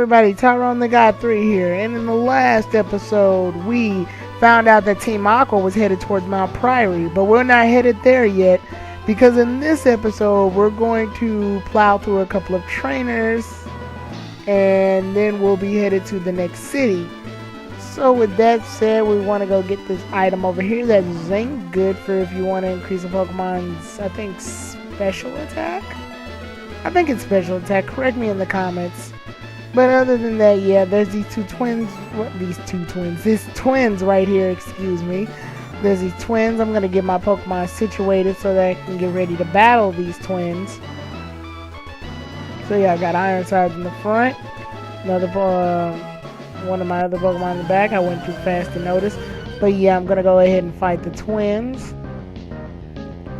everybody, Tyrone the God 3 here, and in the last episode we found out that Team Aqua was headed towards Mount Prairie, but we're not headed there yet, because in this episode we're going to plow through a couple of trainers, and then we'll be headed to the next city. So with that said, we want to go get this item over here, that's zinc, good for if you want to increase a Pokemon's, I think, special attack? I think it's special attack, correct me in the comments. But other than that, yeah, there's these twins right here, excuse me. There's these twins. I'm going to get my Pokemon situated so that I can get ready to battle these twins. So yeah, I got Ironsides in the front. Another one of my other Pokemon in the back. I went too fast to notice. But yeah, I'm going to go ahead and fight the twins.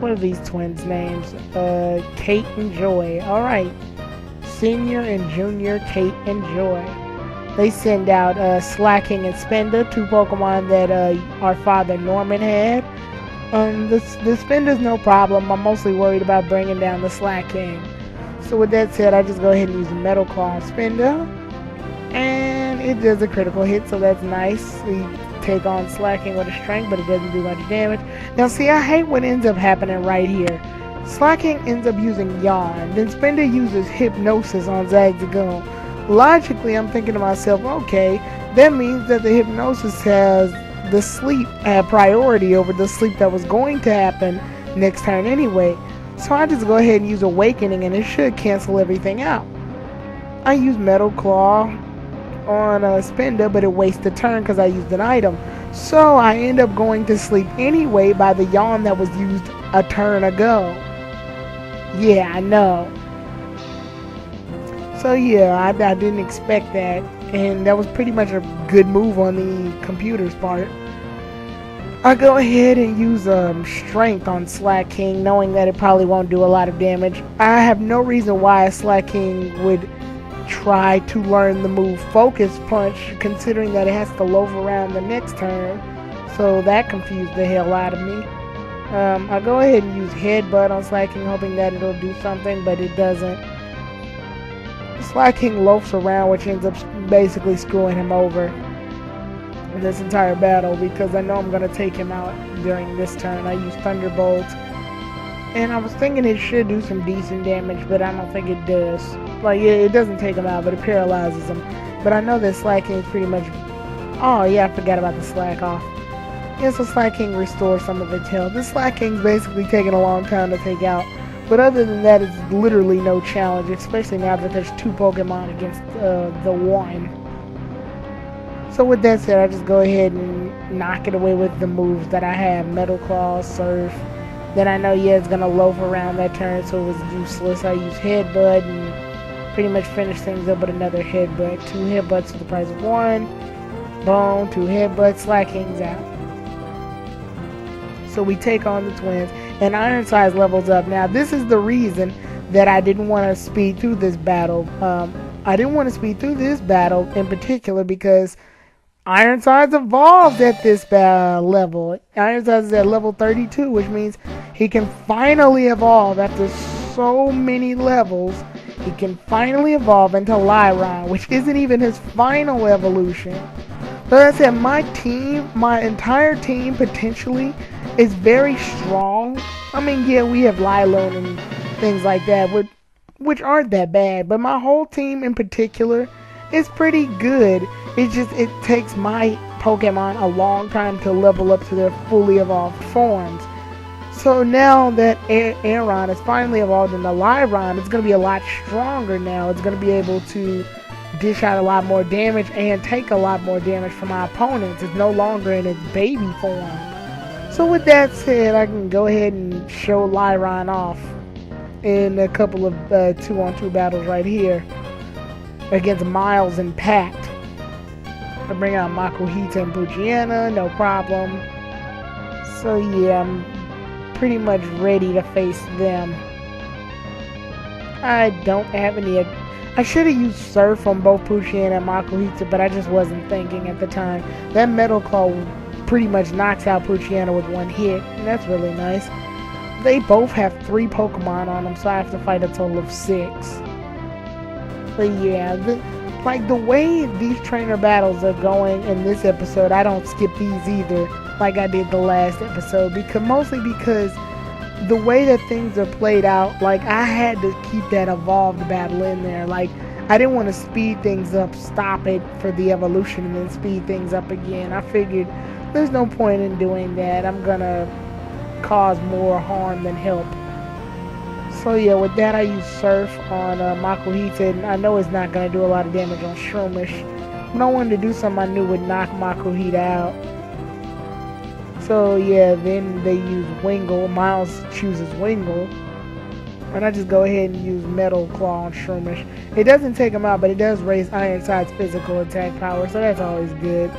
What are these twins' names? Kate and Joy. Alright. Senior and Junior Kate and Joy. They send out Slacking and Spender, two Pokemon that our father Norman had. The Spender's no problem. I'm mostly worried about bringing down the Slacking. So with that said, I just go ahead and use the Metal Claw on Spender. And it does a critical hit, so that's nice. We take on Slacking with a strength, but it doesn't do much damage. Now see, I hate what ends up happening right here. Slacking ends up using Yawn, then Spender uses Hypnosis on Zagzagoon. Logically, I'm thinking to myself, okay, that means that the Hypnosis has the sleep priority over the sleep that was going to happen next turn anyway. So I just go ahead and use Awakening and it should cancel everything out. I use Metal Claw on Spender, but it wastes a turn because I used an item. So I end up going to sleep anyway by the Yawn that was used a turn ago. Yeah, I know. So yeah, I didn't expect that, and that was pretty much a good move on the computer's part. I go ahead and use Strength on Slacking, knowing that it probably won't do a lot of damage. I have no reason why Slacking would try to learn the move Focus Punch, considering that it has to loaf around the next turn, so that confused the hell out of me. I go ahead and use Headbutt on Slacking, hoping that it'll do something, but it doesn't. Slacking loafs around, which ends up basically screwing him over in this entire battle, because I know I'm going to take him out during this turn. I use Thunderbolt, and I was thinking it should do some decent damage, but I don't think it does. Like, it doesn't take him out, but it paralyzes him. But I know that Slacking is pretty much... Oh, yeah, I forgot about the Slack off. Yeah, so Slacking restores some of its health. This Slacking's basically taking a long time to take out. But other than that, it's literally no challenge, especially now that there's two Pokemon against the one. So with that said, I just go ahead and knock it away with the moves that I have. Metal Claw, Surf. Then I know, yeah, it's going to loaf around that turn, so it was useless. I use Headbutt and pretty much finish things up with another Headbutt. 2 Headbutts for the price of 1. Boom, 2 Headbutts, Slacking's out. So we take on the twins, and Ironsides levels up. Now, this is the reason that I didn't want to speed through this battle. I didn't want to speed through this battle in particular because Ironsides evolved at this level. Ironsides is at level 32, which means he can finally evolve after so many levels. He can finally evolve into Lyron, which isn't even his final evolution. So as I said, my entire team potentially is very strong. I mean, yeah, we have Lilo and things like that, which aren't that bad, but my whole team in particular is pretty good. It's just, it takes my Pokemon a long time to level up to their fully evolved forms. So now that Aron is finally evolved into Lyron, it's going to be a lot stronger now. It's going to be able to dish out a lot more damage and take a lot more damage from my opponents. It's no longer in its baby form. So with that said, I can go ahead and show Lyron off in a couple of 2-on-2 battles right here against Miles and Pat. I bring out Makuhita and Poochyena, no problem. So yeah, I'm pretty much ready to face them. I don't have any... I should have used Surf on both Poochyena and Makuhita, but I just wasn't thinking at the time. That Metal Claw pretty much knocks out Poochyena with 1 hit, and that's really nice. They both have 3 Pokemon on them, so I have to fight a total of 6. But yeah, like the way these trainer battles are going in this episode, I don't skip these either like I did the last episode, mostly because the way that things are played out, like I had to keep that evolved battle in there. Like I didn't want to speed things up, stop it for the evolution, and then speed things up again. I figured there's no point in doing that. I'm gonna cause more harm than help. So yeah, with that I use Surf on Makuhita, and I know it's not gonna do a lot of damage on Shroomish, but I wanted to do something I knew would knock Makuhita out. So yeah, then they use Wingle. Miles chooses Wingle. And I just go ahead and use Metal Claw on Shroomish. It doesn't take him out, but it does raise Ironside's physical attack power, so that's always good.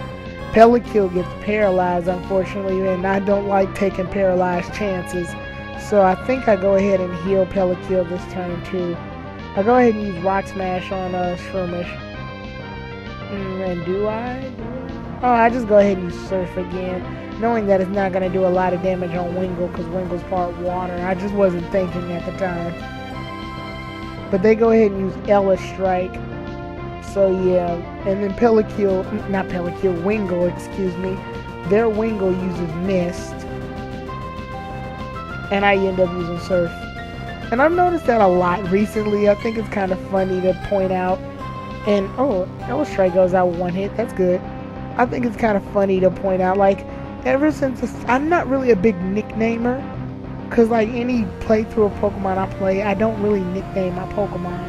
Pellikill gets paralyzed, unfortunately, and I don't like taking paralyzed chances. So I think I go ahead and heal Pellikill this turn too. I go ahead and use Rock Smash on Shroomish. And do I? Oh, I just go ahead and use Surf again, knowing that it's not going to do a lot of damage on Wingle because Wingle's part water. I just wasn't thinking at the time. But they go ahead and use Ella Strike. So yeah, and then Wingle, excuse me. Their Wingle uses Mist. And I end up using Surf. And I've noticed that a lot recently. I think it's kind of funny to point out. And, oh, Ella Strike goes out with one hit. That's good. I think it's kind of funny to point out, like, ever since I'm not really a big nicknamer, because like any playthrough of Pokemon I play, I don't really nickname my Pokemon.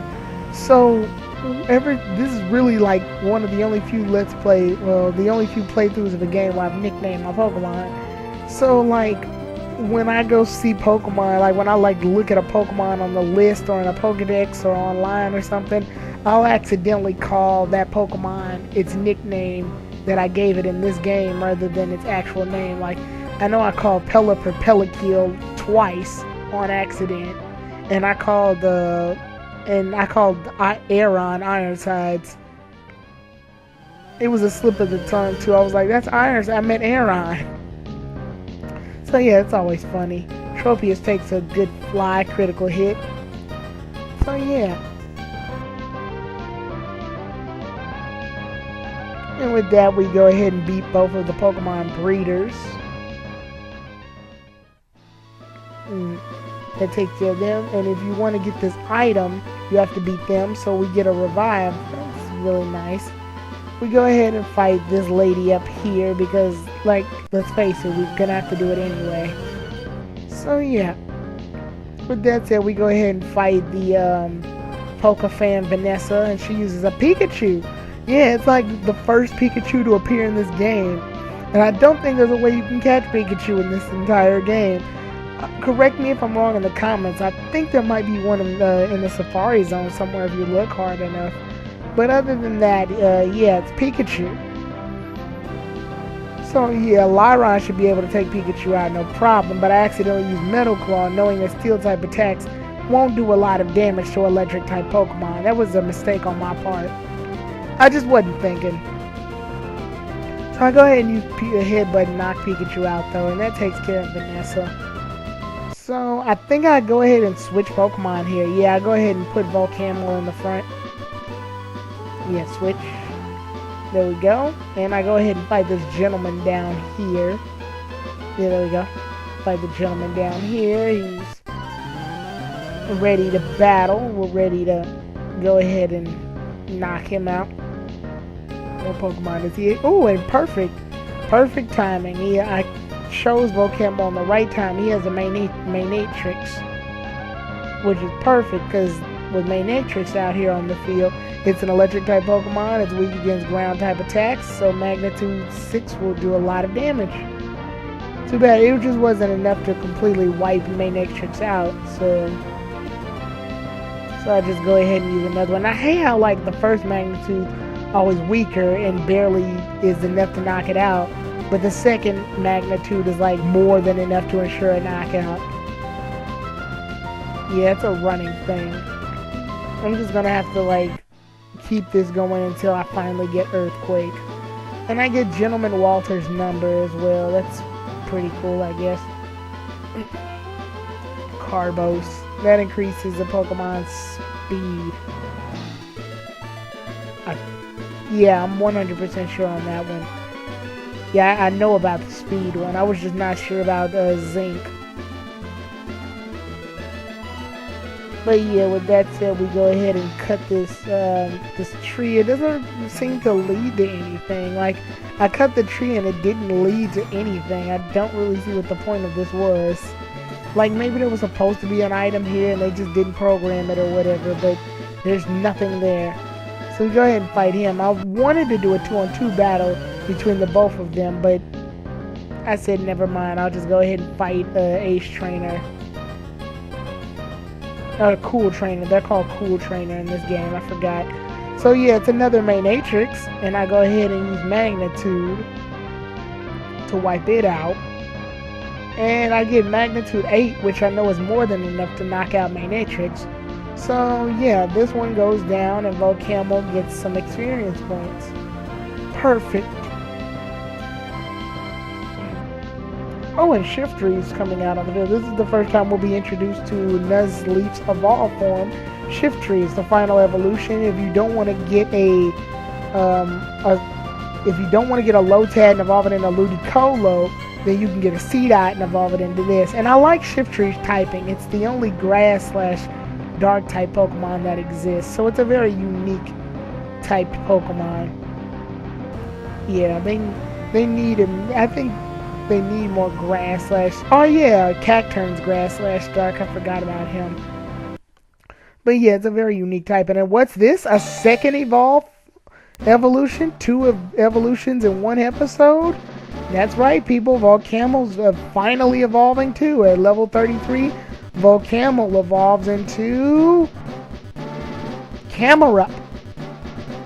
So this is really like one of the only few the only few playthroughs of a game where I've nicknamed my Pokemon. So like when I go see Pokemon, like when I like look at a Pokemon on the list or in a Pokedex or online or something, I'll accidentally call that Pokemon its nickname that I gave it in this game rather than its actual name. Like I know I called Pelipper Pellikill twice on accident, and I called Aron Ironsides. It was a slip of the tongue too. I was like, that's Irons. I meant Aron. So yeah, it's always funny. Tropius takes a good fly critical hit. So yeah. And with that, we go ahead and beat both of the Pokemon breeders. That takes care of them. And if you want to get this item, you have to beat them. So we get a revive. That's really nice. We go ahead and fight this lady up here because, like, let's face it, we're gonna have to do it anyway. So yeah. With that said, we go ahead and fight the Pokefan Vanessa, and she uses a Pikachu. Yeah, it's like the first Pikachu to appear in this game. And I don't think there's a way you can catch Pikachu in this entire game. Correct me if I'm wrong in the comments. I think there might be one in the Safari Zone somewhere if you look hard enough. But other than that, yeah, it's Pikachu. So yeah, Lyron should be able to take Pikachu out no problem. But I accidentally used Metal Claw knowing that Steel-type attacks won't do a lot of damage to Electric-type Pokemon. That was a mistake on my part. I just wasn't thinking. So I go ahead and use a headbutt and knock Pikachu out though, and that takes care of Vanessa. So I think I go ahead and switch Pokemon here. Yeah, I go ahead and put Volcamel in the front. Yeah, switch. There we go. And I go ahead and fight this gentleman down here. Yeah, there we go. Fight the gentleman down here. He's ready to battle. We're ready to go ahead and knock him out. What Pokemon is he? Oh, and perfect timing. Yeah, I chose Volcamel on the right time. He has a Mainatrix, which is perfect because with Mainatrix out here on the field, it's an electric type Pokemon. It's weak against ground type attacks, so Magnitude 6 will do a lot of damage. Too bad it just wasn't enough to completely wipe Mainatrix out, so I just go ahead and use another one. I hate how like the first Magnitude always weaker and barely is enough to knock it out, but the second Magnitude is like more than enough to ensure a knockout. Yeah, it's a running thing. I'm just gonna have to like keep this going until I finally get Earthquake. And I get Gentleman Walter's number as well. That's pretty cool, I guess. Carbos. That increases the Pokemon's speed. Yeah, I'm 100% sure on that one. Yeah, I know about the speed one. I was just not sure about zinc. But yeah, with that said, we go ahead and cut this tree. It doesn't seem to lead to anything. Like, I cut the tree and it didn't lead to anything. I don't really see what the point of this was. Like, maybe there was supposed to be an item here and they just didn't program it or whatever, but there's nothing there. So we go ahead and fight him. I wanted to do a 2-on-2 battle between the both of them, but I said never mind. I'll just go ahead and fight Ace Trainer. Cool Trainer. They're called Cool Trainer in this game. I forgot. So yeah, it's another Mainatrix, and I go ahead and use Magnitude to wipe it out. And I get Magnitude 8, which I know is more than enough to knock out Mainatrix. So yeah, this one goes down and Volcamel gets some experience points. Perfect. Oh, and Shiftry is coming out on the field. This is the first time we'll be introduced to Nuzleaf's evolved form. Shiftry is the final evolution. If you don't want to get a Lotad and evolve it into Ludicolo, then you can get a Seedot and evolve it into this. And I like Shiftry's typing. It's the only grass / dark type Pokemon that exists. So it's a very unique typed Pokemon. Yeah, they need him. I think they need more grass / oh yeah, Cacturn's grass / dark. I forgot about him. But yeah, it's a very unique type. And then what's this? A second evolution? 2 evolutions in one episode? That's right, people. Volcamel's finally evolving too. At level 33, Volcamel evolves into Camerupt.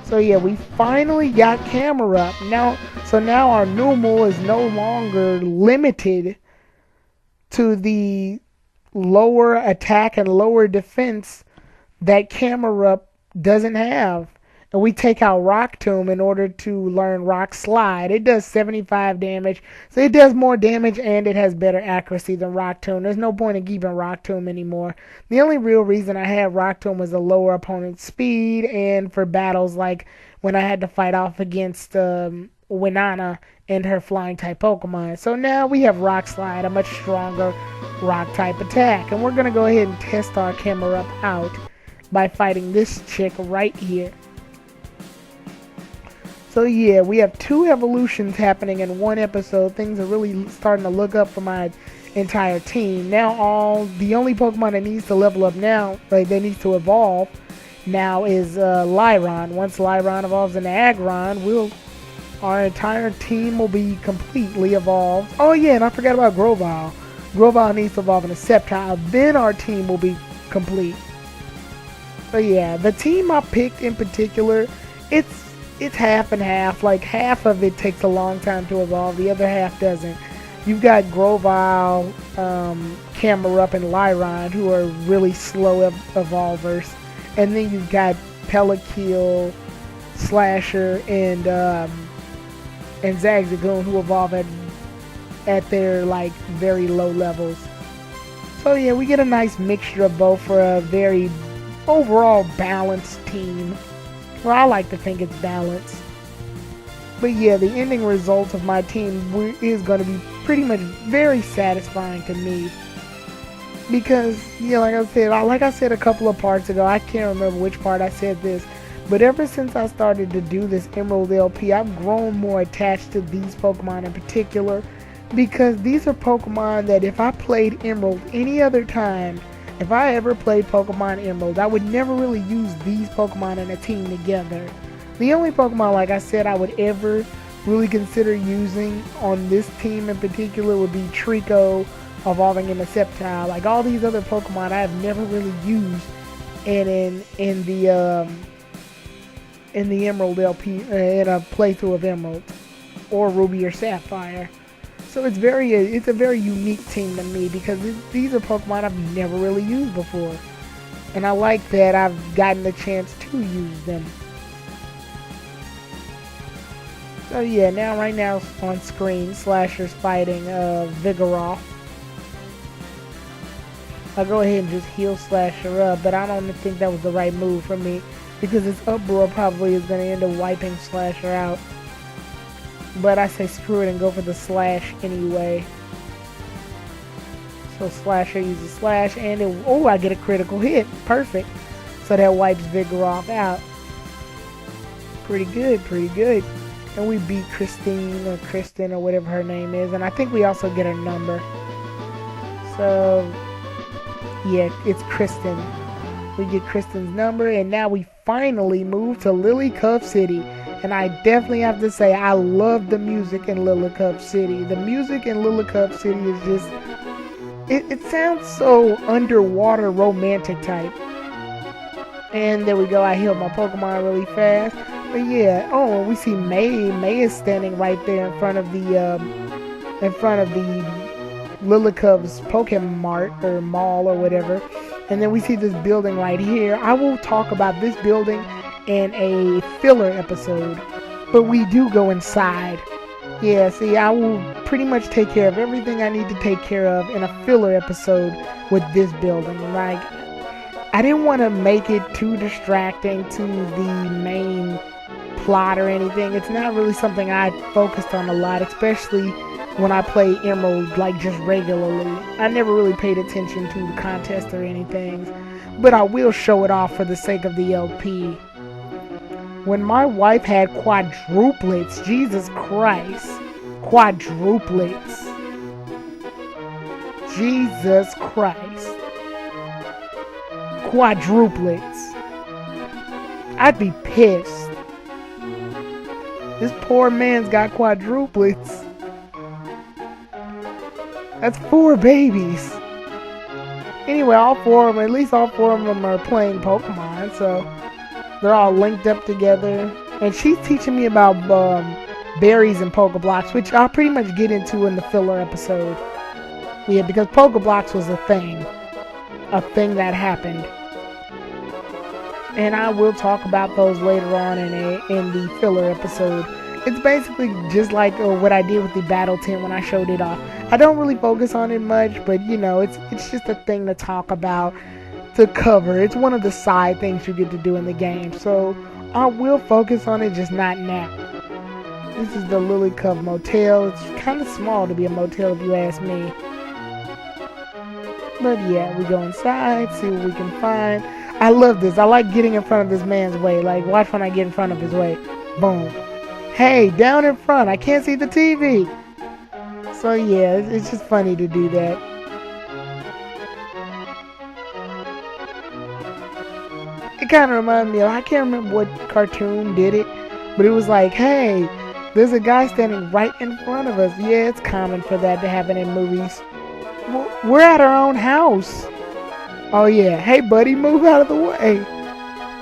So yeah, we finally got Camerupt. So now our Numel is no longer limited to the lower attack and lower defense that Camerupt doesn't have. And we take out Rock Tomb in order to learn Rock Slide. It does 75 damage, so it does more damage and it has better accuracy than Rock Tomb. There's no point in keeping Rock Tomb anymore. The only real reason I had Rock Tomb was to lower opponent's speed and for battles like when I had to fight off against Winana and her flying type Pokemon. So now we have Rock Slide, a much stronger rock type attack. And we're going to go ahead and test our Camerupt out by fighting this chick right here. So yeah, we have 2 evolutions happening in one episode. Things are really starting to look up for my entire team. Now the only Pokemon that needs to level up now, like they need to evolve now, is Lyron. Once Lyron evolves into Aggron, our entire team will be completely evolved. Oh yeah, and I forgot about Grovyle. Grovyle needs to evolve into Sceptile. Then our team will be complete. But yeah, the team I picked in particular, it's half and half. Like, half of it takes a long time to evolve, the other half doesn't. You've got Grovyle, Camerupt, and Lyron, who are really slow evolvers. And then you've got Pelakil, Slasher, and Zagzagoon, who evolve at their, like, very low levels. So yeah, we get a nice mixture of both for a very overall balanced team. Well, I like to think it's balanced. But yeah, the ending result of my team is going to be pretty much very satisfying to me. Because, yeah, like I said a couple of parts ago, I can't remember which part I said this, but ever since I started to do this Emerald LP, I've grown more attached to these Pokemon in particular. Because these are Pokemon that if I played Emerald any other time, if I ever played Pokemon Emerald, I would never really use these Pokemon in a team together. The only Pokemon, like I said, I would ever really consider using on this team in particular would be Trico evolving into Sceptile. Like all these other Pokemon I have never really used in the Emerald LP, in a playthrough of Emerald or Ruby or Sapphire. So it's a very unique team to me because these are Pokemon I've never really used before. And I like that I've gotten the chance to use them. So yeah, right now on screen, Slasher's fighting Vigoroth. I'll go ahead and just heal Slasher up, but I don't think that was the right move for me. because this uproar probably is going to end up wiping Slasher out. But I say screw it and go for the slash anyway. So Slasher uses slash and I get a critical hit. Perfect. So that wipes Vigoroth out. Pretty good, pretty good. And we beat Christine or Kristen or whatever her name is. And I think we also get her number. So, yeah, it's Kristen. We get Kristen's number, and now we finally move to Lilycove City. And I definitely have to say, I love the music in Lilycove City. The music in Lilycove City is just, it sounds so underwater romantic type. And there we go, I healed my Pokemon really fast. But yeah, oh, we see May. May is standing right there in front of the Lilycove's Pokemon Mart or mall or whatever. And then we see this building right here. I will talk about this building in a filler episode, but we do go inside. Yeah, see, I will pretty much take care of everything I need to take care of in a filler episode with this building. Like, I didn't want to make it too distracting to the main plot or anything. It's not really something I focused on a lot, especially when I play Emerald, like, just regularly. I never really paid attention to the contest or anything, but I will show it off for the sake of the LP. When my wife had quadruplets, Jesus Christ, quadruplets, Jesus Christ, quadruplets, I'd be pissed. This poor man's got quadruplets. That's 4 babies. Anyway, at least all four of them are playing Pokemon, so they're all linked up together. And she's teaching me about berries and Pokeblocks, which I'll pretty much get into in the filler episode. Yeah, because Pokeblocks was a thing that happened. And I will talk about those later on in the filler episode. It's basically just like what I did with the battle tent when I showed it off. I don't really focus on it much, but you know, it's just a thing to talk about, to cover. It's one of the side things you get to do in the game, so I will focus on it, just not now. This is the Lilycove Motel. It's kind of small to be a motel if you ask me. But yeah, we go inside, see what we can find. I love this. I like getting in front of this man's way. Like, watch when I get in front of his way. Boom. Hey, down in front. I can't see the TV. So yeah, it's just funny to do that. It kind of reminded me of, I can't remember what cartoon did it, but it was like, hey, there's a guy standing right in front of us. Yeah, it's common for that to happen in movies. We're at our own house. Oh yeah, hey buddy, move out of the way.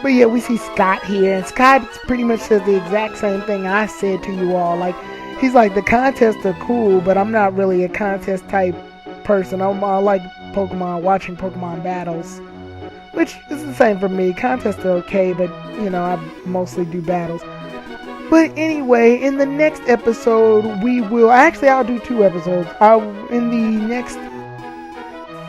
But yeah, we see Scott here, and Scott pretty much says the exact same thing I said to you all. Like, he's like, the contests are cool, but I'm not really a contest type person. I like Pokemon, watching Pokemon battles, which is the same for me. Contests are okay, but you know, I mostly do battles. But anyway, in the next episode, I'll do 2 episodes. In the next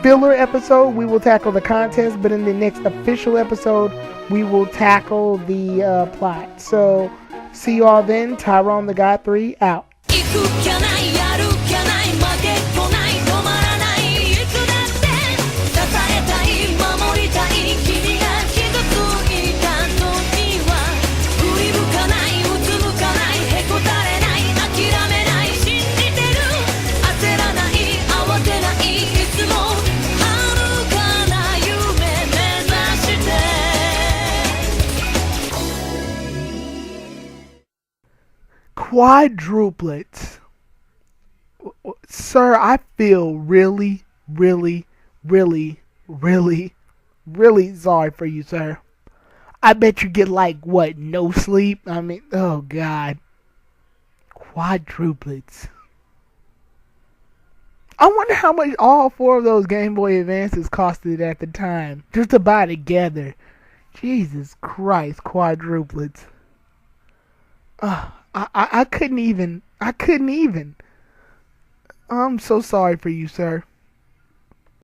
filler episode, we will tackle the contest, but in the next official episode, we will tackle the plot. So, see you all then. Tyrone the God 3 out. Quadruplets. Sir, I feel really, really, really, really, really sorry for you, sir. I bet you get like, what, no sleep? I mean, oh God. Quadruplets. I wonder how much all 4 of those Game Boy Advances costed at the time, just to buy together. Jesus Christ, quadruplets. I couldn't even. I'm so sorry for you, sir.